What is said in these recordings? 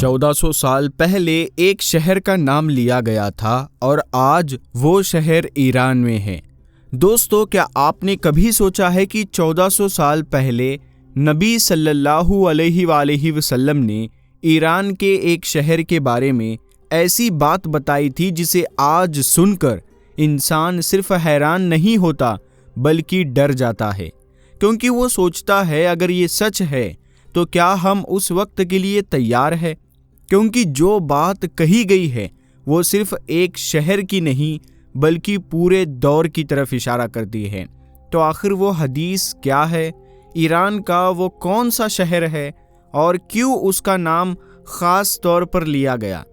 1400 साल पहले एक शहर का नाम लिया गया था और आज वो शहर ईरान में है। दोस्तों, क्या आपने कभी सोचा है कि 1400 साल पहले नबी सल्लल्लाहु अलैहि वसल्लम ने ईरान के एक शहर के बारे में ऐसी बात बताई थी जिसे आज सुनकर इंसान सिर्फ हैरान नहीं होता बल्कि डर जाता है, क्योंकि वो सोचता है अगर ये सच है तो क्या हम उस वक्त के लिए तैयार है। क्योंकि जो बात कही गई है वो सिर्फ एक शहर की नहीं बल्कि पूरे दौर की तरफ इशारा करती है। तो आखिर वो हदीस क्या है? ईरान का वो कौन सा शहर है और क्यों उसका नाम ख़ास तौर पर लिया गया?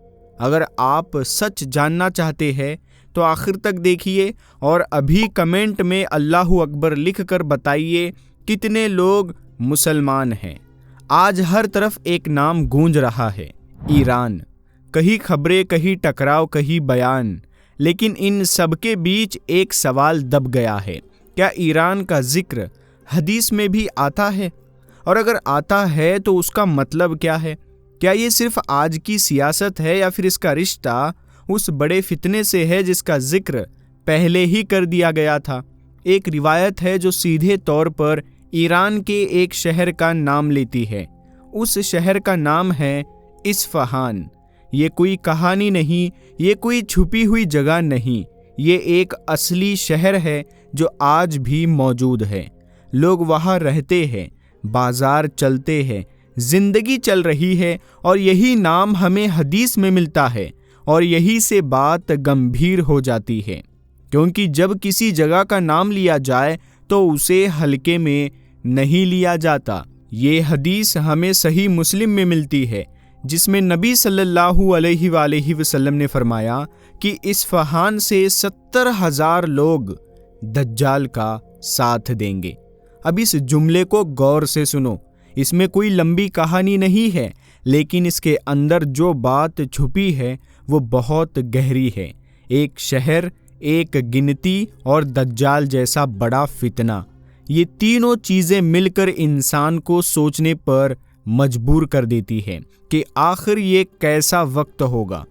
अगर आप सच जानना चाहते हैं तो आखिर तक देखिए और अभी कमेंट में अल्लाहु अकबर लिख कर बताइए कितने लोग मुसलमान हैं। आज हर तरफ एक नाम गूंज रहा है, ईरान। कहीं खबरें, कहीं टकराव, कहीं बयान, लेकिन इन सब के बीच एक सवाल दब गया है, क्या ईरान का जिक्र हदीस में भी आता है? और अगर आता है तो उसका मतलब क्या है? क्या ये सिर्फ आज की सियासत है या फिर इसका रिश्ता उस बड़े फितने से है जिसका जिक्र पहले ही कर दिया गया था? एक रिवायत है जो सीधे तौर पर ईरान के एक शहर का नाम लेती है। उस शहर का नाम है इस्फहान। ये कोई कहानी नहीं, ये कोई छुपी हुई जगह नहीं, ये एक असली शहर है जो आज भी मौजूद है। लोग वहाँ रहते हैं, बाजार चलते हैं, जिंदगी चल रही है और यही नाम हमें हदीस में मिलता है और यही से बात गंभीर हो जाती है। क्योंकि जब किसी जगह का नाम लिया जाए तो उसे हल्के में नहीं लिया जाता। ये हदीस हमें सही मुस्लिम में मिलती है जिसमें नबी सल्लल्लाहु अलैहि वसल्लम ने फरमाया कि इस्फहान से 70,000 लोग दज्जाल का साथ देंगे। अब इस जुमले को गौर से सुनो, इसमें कोई लंबी कहानी नहीं है, लेकिन इसके अंदर जो बात छुपी है वो बहुत गहरी है। एक शहर, एक गिनती और दज्जाल जैसा बड़ा फितना, ये तीनों चीज़ें मिलकर इंसान को सोचने पर मजबूर कर देती है कि आखिर ये कैसा वक्त होगा।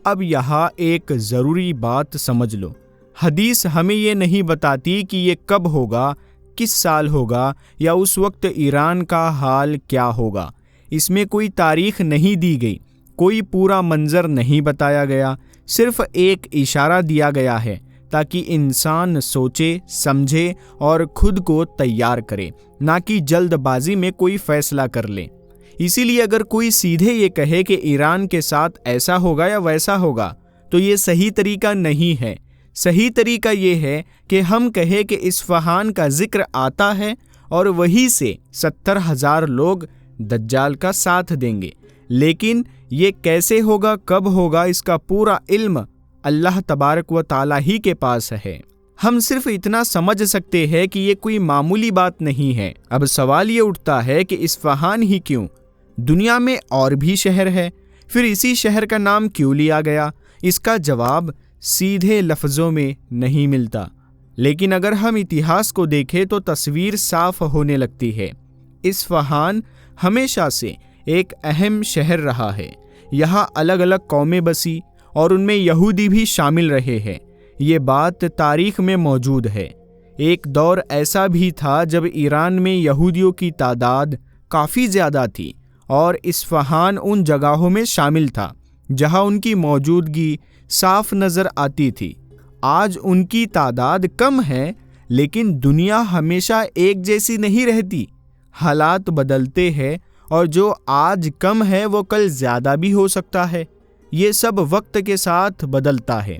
अब यहाँ एक ज़रूरी बात समझ लो, हदीस हमें ये नहीं बताती कि ये कब होगा, किस साल होगा या उस वक्त ईरान का हाल क्या होगा। इसमें कोई तारीख नहीं दी गई, कोई पूरा मंजर नहीं बताया गया, सिर्फ एक इशारा दिया गया है ताकि इंसान सोचे, समझे और खुद को तैयार करे, ना कि जल्दबाजी में कोई फैसला कर ले। इसीलिए अगर कोई सीधे ये कहे कि ईरान के साथ ऐसा होगा या वैसा होगा तो ये सही तरीका नहीं है। सही तरीका ये है कि हम कहें कि इस्फहान का जिक्र आता है और वहीं से 70,000 लोग दज्जाल का साथ देंगे। लेकिन ये कैसे होगा, कब होगा, इसका पूरा इल्म अल्लाह तबारक व ताला ही के पास है। हम सिर्फ इतना समझ सकते हैं कि ये कोई मामूली बात नहीं है। अब सवाल ये उठता है कि इस्फहान ही क्यों? दुनिया में और भी शहर है, फिर इसी शहर का नाम क्यों लिया गया? इसका जवाब सीधे लफ्ज़ों में नहीं मिलता, लेकिन अगर हम इतिहास को देखें तो तस्वीर साफ होने लगती है। इस्फहान हमेशा से एक अहम शहर रहा है। यहाँ अलग अलग कौमें बसी और उनमें यहूदी भी शामिल रहे हैं। ये बात तारीख में मौजूद है। एक दौर ऐसा भी था जब ईरान में यहूदियों की तादाद काफ़ी ज़्यादा थी और इस्फहान उन जगहों में शामिल था जहाँ उनकी मौजूदगी साफ नज़र आती थी। आज उनकी तादाद कम है, लेकिन दुनिया हमेशा एक जैसी नहीं रहती। हालात बदलते हैं और जो आज कम है वो कल ज़्यादा भी हो सकता है। ये सब वक्त के साथ बदलता है,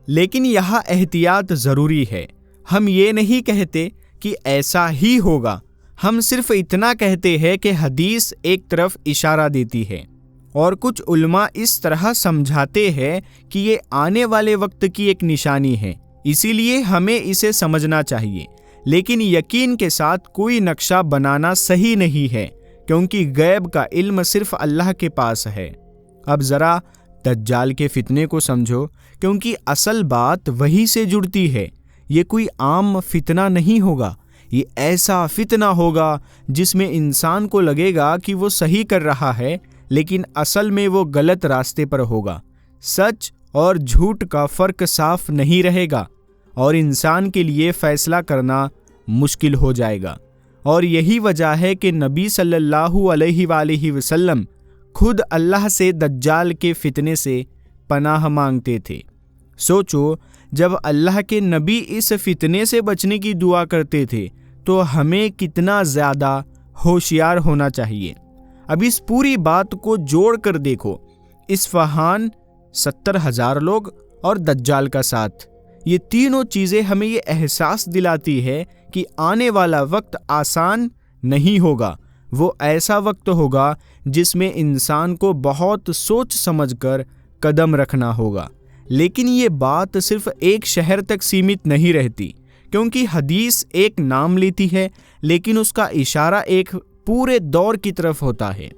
लेकिन यहाँ एहतियात ज़रूरी है। हम ये नहीं कहते कि ऐसा ही होगा, हम सिर्फ इतना कहते हैं कि हदीस एक तरफ इशारा देती है और कुछ उलमा इस तरह समझाते हैं कि ये आने वाले वक्त की एक निशानी है, इसीलिए हमें इसे समझना चाहिए। लेकिन यकीन के साथ कोई नक्शा बनाना सही नहीं है, क्योंकि गैब का इल्म सिर्फ अल्लाह के पास है। अब ज़रा दज्जाल के फितने को समझो, क्योंकि असल बात वहीं से जुड़ती है। ये कोई आम फितना नहीं होगा, ये ऐसा फितना होगा जिसमें इंसान को लगेगा कि वो सही कर रहा है, लेकिन असल में वो गलत रास्ते पर होगा। सच और झूठ का फर्क साफ नहीं रहेगा और इंसान के लिए फैसला करना मुश्किल हो जाएगा। और यही वजह है कि नबी सल्लल्लाहु अलैहि वसल्लम खुद अल्लाह से दज्जाल के फितने से पनाह मांगते थे। सोचो, जब अल्लाह के नबी इस फितने से बचने की दुआ करते थे तो हमें कितना ज़्यादा होशियार होना चाहिए। अब इस पूरी बात को जोड़ कर देखो, इस्फहान, 70,000 लोग और दज्जाल का साथ, ये तीनों चीज़ें हमें ये एहसास दिलाती है कि आने वाला वक्त आसान नहीं होगा। वो ऐसा वक्त होगा जिसमें इंसान को बहुत सोच समझकर कदम रखना होगा। लेकिन ये बात सिर्फ एक शहर तक सीमित नहीं रहती, क्योंकि हदीस एक नाम लेती है लेकिन उसका इशारा एक पूरे दौर की तरफ होता है।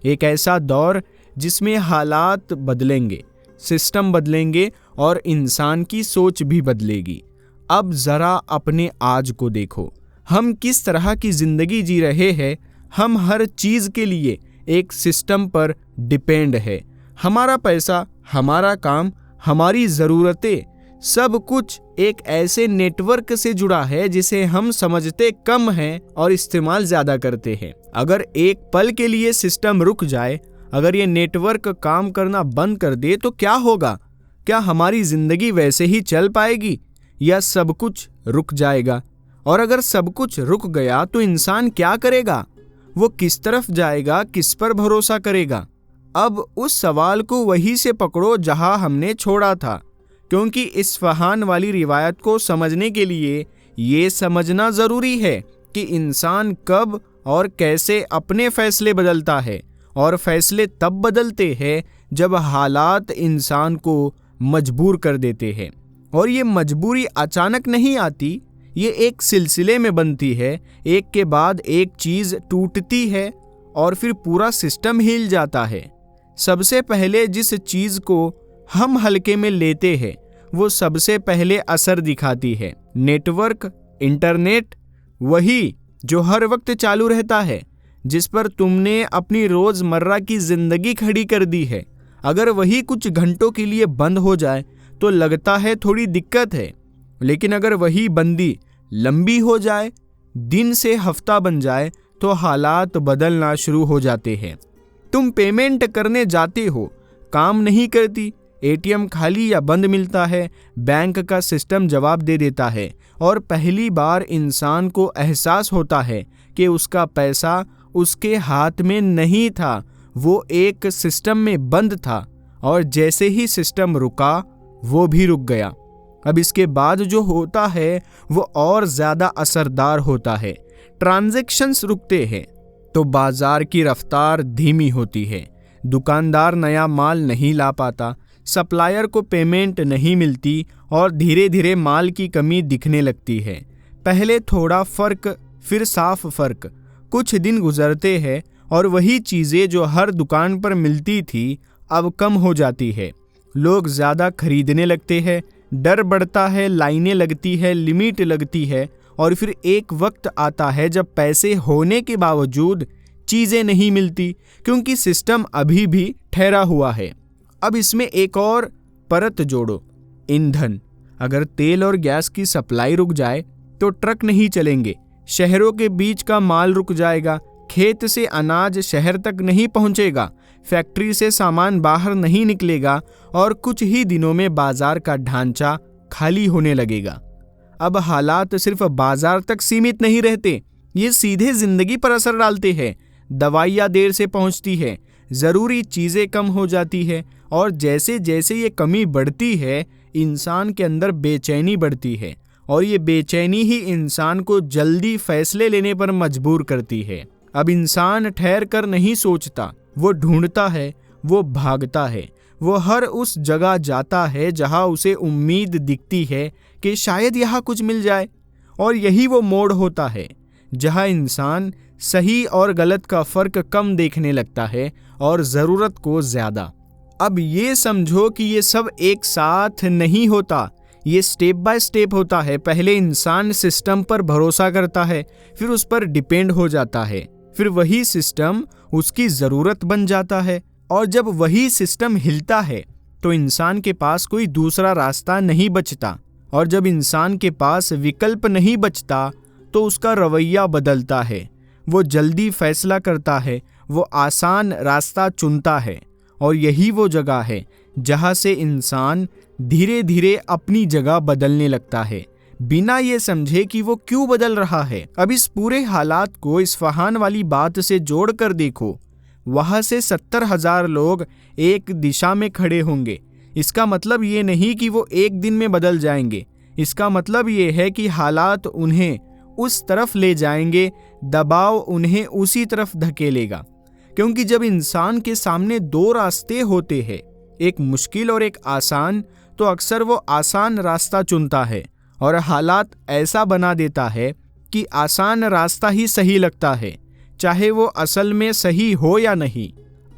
एक ऐसा दौर जिसमें हालात बदलेंगे, सिस्टम बदलेंगे और इंसान की सोच भी बदलेगी। अब ज़रा अपने आज को देखो, हम किस तरह की ज़िंदगी जी रहे हैं। हम हर चीज़ के लिए एक सिस्टम पर डिपेंड है। हमारा पैसा, हमारा काम, हमारी ज़रूरतें, सब कुछ एक ऐसे नेटवर्क से जुड़ा है जिसे हम समझते कम हैं और इस्तेमाल ज़्यादा करते हैं। अगर एक पल के लिए सिस्टम रुक जाए, अगर ये नेटवर्क काम करना बंद कर दे तो क्या होगा? क्या हमारी ज़िंदगी वैसे ही चल पाएगी या सब कुछ रुक जाएगा? और अगर सब कुछ रुक गया तो इंसान क्या करेगा? वो किस तरफ जाएगा? किस पर भरोसा करेगा? अब उस सवाल को वहीं से पकड़ो जहां हमने छोड़ा था, क्योंकि इस्फहान वाली रिवायत को समझने के लिए ये समझना ज़रूरी है कि इंसान कब और कैसे अपने फैसले बदलता है। और फैसले तब बदलते हैं जब हालात इंसान को मजबूर कर देते हैं। और ये मजबूरी अचानक नहीं आती, ये एक सिलसिले में बनती है। एक के बाद एक चीज़ टूटती है और फिर पूरा सिस्टम हिल जाता है। सबसे पहले जिस चीज़ को हम हल्के में लेते हैं वो सबसे पहले असर दिखाती है। नेटवर्क, इंटरनेट, वही जो हर वक्त चालू रहता है, जिस पर तुमने अपनी रोज़मर्रा की ज़िंदगी खड़ी कर दी है। अगर वही कुछ घंटों के लिए बंद हो जाए तो लगता है थोड़ी दिक्कत है, लेकिन अगर वही बंदी लंबी हो जाए, दिन से हफ्ता बन जाए, तो हालात बदलना शुरू हो जाते हैं। तुम पेमेंट करने जाते हो, काम नहीं करती, एटीएम खाली या बंद मिलता है, बैंक का सिस्टम जवाब दे देता है और पहली बार इंसान को एहसास होता है कि उसका पैसा उसके हाथ में नहीं था, वो एक सिस्टम में बंद था और जैसे ही सिस्टम रुका वो भी रुक गया। अब इसके बाद जो होता है वो और ज़्यादा असरदार होता है। ट्रांजैक्शंस रुकते हैं तो बाजार की रफ्तार धीमी होती है, दुकानदार नया माल नहीं ला पाता, सप्लायर को पेमेंट नहीं मिलती और धीरे धीरे माल की कमी दिखने लगती है। पहले थोड़ा फ़र्क, फिर साफ फ़र्क। कुछ दिन गुजरते हैं और वही चीज़ें जो हर दुकान पर मिलती थी अब कम हो जाती है। लोग ज़्यादा खरीदने लगते हैं, डर बढ़ता है, लाइनें लगती है, लिमिट लगती है और फिर एक वक्त आता है जब पैसे होने के बावजूद चीज़ें नहीं मिलती, क्योंकि सिस्टम अभी भी ठहरा हुआ है। अब इसमें एक और परत जोड़ो, ईंधन। अगर तेल और गैस की सप्लाई रुक जाए तो ट्रक नहीं चलेंगे, शहरों के बीच का माल रुक जाएगा, खेत से अनाज शहर तक नहीं पहुंचेगा, फैक्ट्री से सामान बाहर नहीं निकलेगा और कुछ ही दिनों में बाजार का ढांचा खाली होने लगेगा। अब हालात सिर्फ बाजार तक सीमित नहीं रहते, ये सीधे जिंदगी पर असर डालते हैं। दवाइयाँ देर से पहुंचती है, ज़रूरी चीज़ें कम हो जाती है और जैसे जैसे ये कमी बढ़ती है इंसान के अंदर बेचैनी बढ़ती है और ये बेचैनी ही इंसान को जल्दी फैसले लेने पर मजबूर करती है। अब इंसान ठहर कर नहीं सोचता, वो ढूंढता है, वो भागता है, वो हर उस जगह जाता है जहां उसे उम्मीद दिखती है कि शायद यहाँ कुछ मिल जाए। और यही वो मोड़ होता है जहां इंसान सही और गलत का फ़र्क कम देखने लगता है और ज़रूरत को ज़्यादा। अब ये समझो कि ये सब एक साथ नहीं होता, ये स्टेप बाय स्टेप होता है। पहले इंसान सिस्टम पर भरोसा करता है, फिर उस पर डिपेंड हो जाता है, फिर वही सिस्टम उसकी ज़रूरत बन जाता है। और जब वही सिस्टम हिलता है तो इंसान के पास कोई दूसरा रास्ता नहीं बचता, और जब इंसान के पास विकल्प नहीं बचता तो उसका रवैया बदलता है। वो जल्दी फैसला करता है, वो आसान रास्ता चुनता है। और यही वो जगह है जहाँ से इंसान धीरे धीरे अपनी जगह बदलने लगता है, बिना ये समझे कि वो क्यों बदल रहा है। अब इस पूरे हालात को इस्फहान वाली बात से जोड़कर देखो। वहाँ से 70,000 लोग एक दिशा में खड़े होंगे। इसका मतलब ये नहीं कि वो एक दिन में बदल जाएंगे। इसका मतलब ये है कि हालात उन्हें उस तरफ ले जाएंगे, दबाव उन्हें उसी तरफ धकेलेगा। क्योंकि जब इंसान के सामने दो रास्ते होते हैं, एक मुश्किल और एक आसान, तो अक्सर वो आसान रास्ता चुनता है। और हालात ऐसा बना देता है कि आसान रास्ता ही सही लगता है, चाहे वो असल में सही हो या नहीं।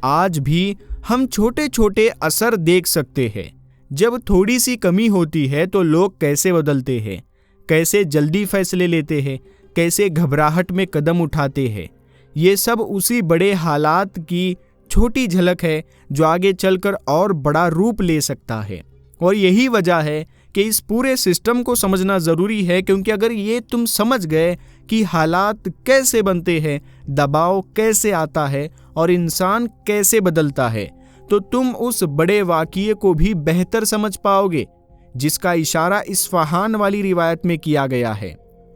आज भी हम छोटे छोटे असर देख सकते हैं। जब थोड़ी सी कमी होती है तो लोग कैसे बदलते हैं, कैसे जल्दी फैसले लेते हैं, कैसे घबराहट में कदम उठाते हैं। ये सब उसी बड़े हालात की छोटी झलक है जो आगे चलकर और बड़ा रूप ले सकता है। और यही वजह है कि इस पूरे सिस्टम को समझना ज़रूरी है, क्योंकि अगर ये तुम समझ गए कि हालात कैसे बनते हैं, दबाव कैसे आता है और इंसान कैसे बदलता है, तो तुम उस बड़े वाक़ये को भी बेहतर समझ पाओगे जिसका इशारा इस्फहान वाली रिवायत में किया गया है।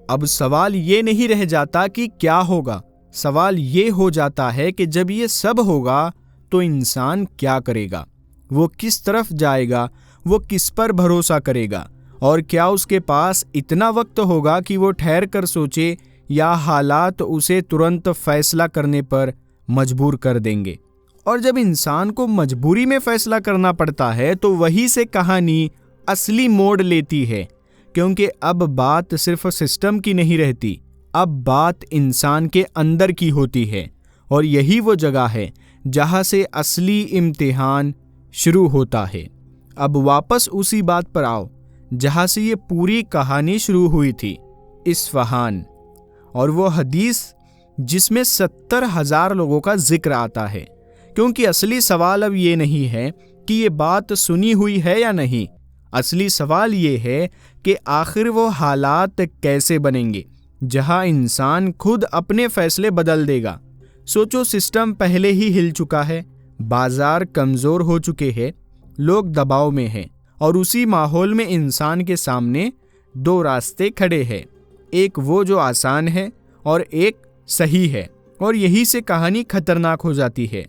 अब सवाल ये नहीं रह जाता कि क्या होगा, सवाल ये हो जाता है कि जब ये सब होगा तो इंसान क्या करेगा, वो किस तरफ जाएगा, वो किस पर भरोसा करेगा, और क्या उसके पास इतना वक्त होगा कि वो ठहर कर सोचे, या हालात उसे तुरंत फैसला करने पर मजबूर कर देंगे। और जब इंसान को मजबूरी में फैसला करना पड़ता है तो वहीं से कहानी असली मोड़ लेती है, क्योंकि अब बात सिर्फ सिस्टम की नहीं रहती, अब बात इंसान के अंदर की होती है। और यही वो जगह है जहाँ से असली इम्तिहान शुरू होता है। अब वापस उसी बात पर आओ जहाँ से ये पूरी कहानी शुरू हुई थी, इस्फहान, और वो हदीस जिसमें 70,000 लोगों का जिक्र आता है। क्योंकि असली सवाल अब ये नहीं है कि ये बात सुनी हुई है या नहीं, असली सवाल ये है कि आखिर वो हालात कैसे बनेंगे जहाँ इंसान खुद अपने फैसले बदल देगा। सोचो, सिस्टम पहले ही हिल चुका है, बाजार कमज़ोर हो चुके हैं, लोग दबाव में हैं, और उसी माहौल में इंसान के सामने दो रास्ते खड़े हैं, एक वो जो आसान है और एक सही है। और यही से कहानी खतरनाक हो जाती है,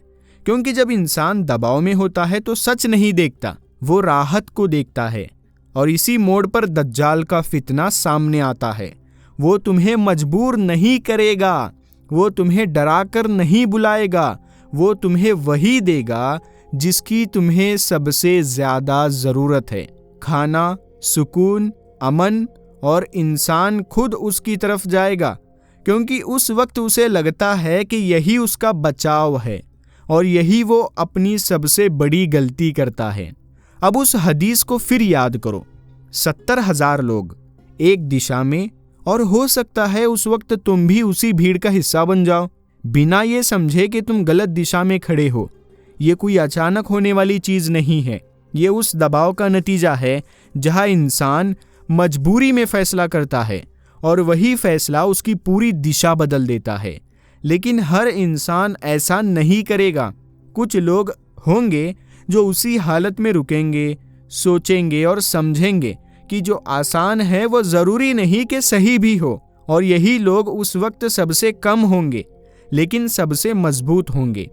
क्योंकि जब इंसान दबाव में होता है तो सच नहीं देखता, वो राहत को देखता है। और इसी मोड़ पर दज्जाल का फितना सामने आता है। वो तुम्हें मजबूर नहीं करेगा, वो तुम्हें डराकर नहीं बुलाएगा, वो तुम्हें वही देगा जिसकी तुम्हें सबसे ज़्यादा ज़रूरत है, खाना, सुकून, अमन। और इंसान खुद उसकी तरफ जाएगा, क्योंकि उस वक्त उसे लगता है कि यही उसका बचाव है, और यही वो अपनी सबसे बड़ी गलती करता है। अब उस हदीस को फिर याद करो, 70,000 लोग एक दिशा में, और हो सकता है उस वक्त तुम भी उसी भीड़ का हिस्सा बन जाओ, बिना ये समझे कि तुम गलत दिशा में खड़े हो। ये कोई अचानक होने वाली चीज़ नहीं है, ये उस दबाव का नतीजा है जहाँ इंसान मजबूरी में फैसला करता है, और वही फैसला उसकी पूरी दिशा बदल देता है। लेकिन हर इंसान ऐसा नहीं करेगा। कुछ लोग होंगे जो उसी हालत में रुकेंगे, सोचेंगे और समझेंगे कि जो आसान है वो ज़रूरी नहीं कि सही भी हो। और यही लोग उस वक्त सबसे कम होंगे, लेकिन सबसे मजबूत होंगे।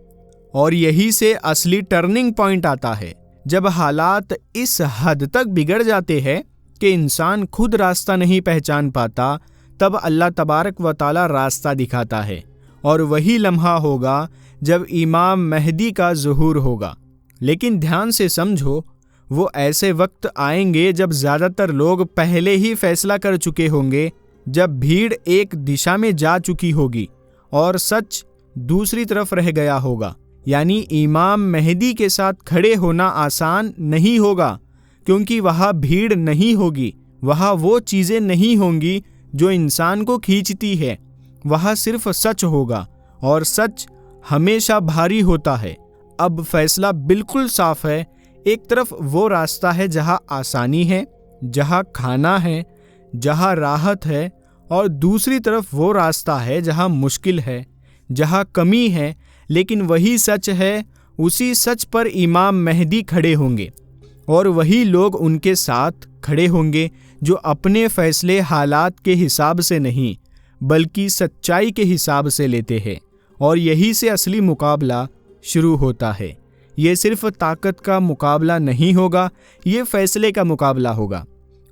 और यही से असली टर्निंग पॉइंट आता है, जब हालात इस हद तक बिगड़ जाते हैं कि इंसान खुद रास्ता नहीं पहचान पाता, तब अल्लाह तबारक व ताला रास्ता दिखाता है। और वही लम्हा होगा जब इमाम महदी का ज़ुहूर होगा। लेकिन ध्यान से समझो, वो ऐसे वक्त आएंगे जब ज़्यादातर लोग पहले ही फैसला कर चुके होंगे, जब भीड़ एक दिशा में जा चुकी होगी और सच दूसरी तरफ रह गया होगा। यानी इमाम महदी के साथ खड़े होना आसान नहीं होगा, क्योंकि वहाँ भीड़ नहीं होगी, वहाँ वो चीज़ें नहीं होंगी जो इंसान को खींचती है। वहाँ सिर्फ सच होगा, और सच हमेशा भारी होता है। अब फैसला बिल्कुल साफ है। एक तरफ वो रास्ता है जहां आसानी है, जहां खाना है, जहां राहत है, और दूसरी तरफ वो रास्ता है जहां मुश्किल है, जहां कमी है। लेकिन वही सच है, उसी सच पर इमाम मेहदी खड़े होंगे और वही लोग उनके साथ खड़े होंगे जो अपने फैसले हालात के हिसाब से नहीं बल्कि सच्चाई के हिसाब से लेते हैं। और यही से असली मुकाबला शुरू होता है। ये सिर्फ ताकत का मुकाबला नहीं होगा, ये फैसले का मुकाबला होगा।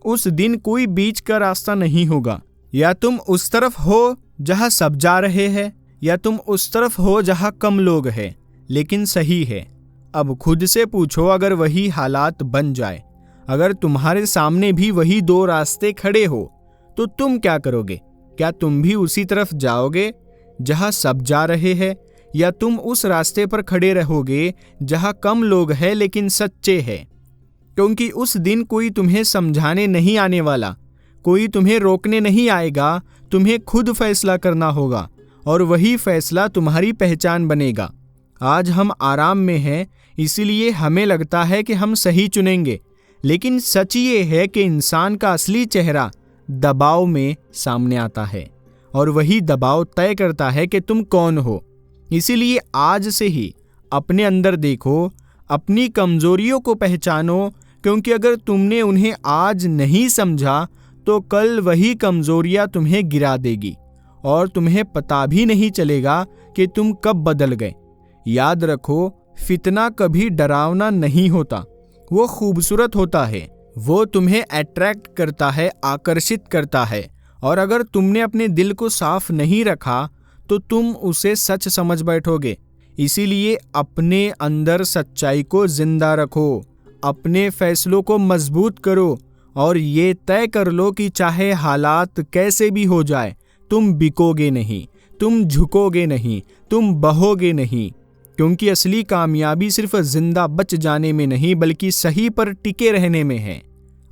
उस दिन कोई बीच का रास्ता नहीं होगा। या तुम उस तरफ हो जहां सब जा रहे हैं, या तुम उस तरफ हो जहां कम लोग हैं, लेकिन सही है। अब खुद से पूछो, अगर वही हालात बन जाए, अगर तुम्हारे सामने भी वही दो रास्ते खड़े हो, तो तुम क्या करोगे? क्या तुम भी उसी तरफ जाओगे जहां सब जा रहे हैं, या तुम उस रास्ते पर खड़े रहोगे जहां कम लोग हैं लेकिन सच्चे हैं? क्योंकि उस दिन कोई तुम्हें समझाने नहीं आने वाला, कोई तुम्हें रोकने नहीं आएगा। तुम्हें खुद फैसला करना होगा और वही फैसला तुम्हारी पहचान बनेगा। आज हम आराम में हैं, इसीलिए हमें लगता है कि हम सही चुनेंगे, लेकिन सच ये है कि इंसान का असली चेहरा दबाव में सामने आता है और वही दबाव तय करता है कि तुम कौन हो। इसीलिए आज से ही अपने अंदर देखो, अपनी कमजोरियों को पहचानो, क्योंकि अगर तुमने उन्हें आज नहीं समझा तो कल वही कमजोरियां तुम्हें गिरा देगी और तुम्हें पता भी नहीं चलेगा कि तुम कब बदल गए। याद रखो, फितना कभी डरावना नहीं होता, वो खूबसूरत होता है। वो तुम्हें अट्रैक्ट करता है, आकर्षित करता है। और अगर तुमने अपने दिल को साफ नहीं रखा तो तुम उसे सच समझ बैठोगे। इसीलिए अपने अंदर सच्चाई को जिंदा रखो, अपने फैसलों को मजबूत करो और ये तय कर लो कि चाहे हालात कैसे भी हो जाए, तुम बिकोगे नहीं, तुम झुकोगे नहीं, तुम बहोगे नहीं। क्योंकि असली कामयाबी सिर्फ जिंदा बच जाने में नहीं बल्कि सही पर टिके रहने में है।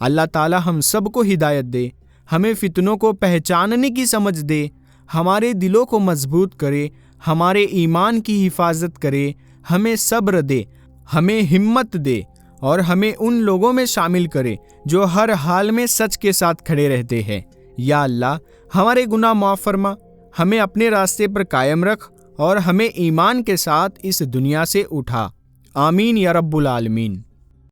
अल्लाह ताला हम सबको हिदायत दे, हमें फितनों को पहचानने की समझ दे, हमारे दिलों को मजबूत करे, हमारे ईमान की हिफाजत करे, हमें सब्र दे, हमें हिम्मत दे और हमें उन लोगों में शामिल करे जो हर हाल में सच के साथ खड़े रहते हैं। या अल्लाह, हमारे गुनाह माफ़ फरमा, हमें अपने रास्ते पर कायम रख और हमें ईमान के साथ इस दुनिया से उठा। आमीन या रब्बुल आलमीन।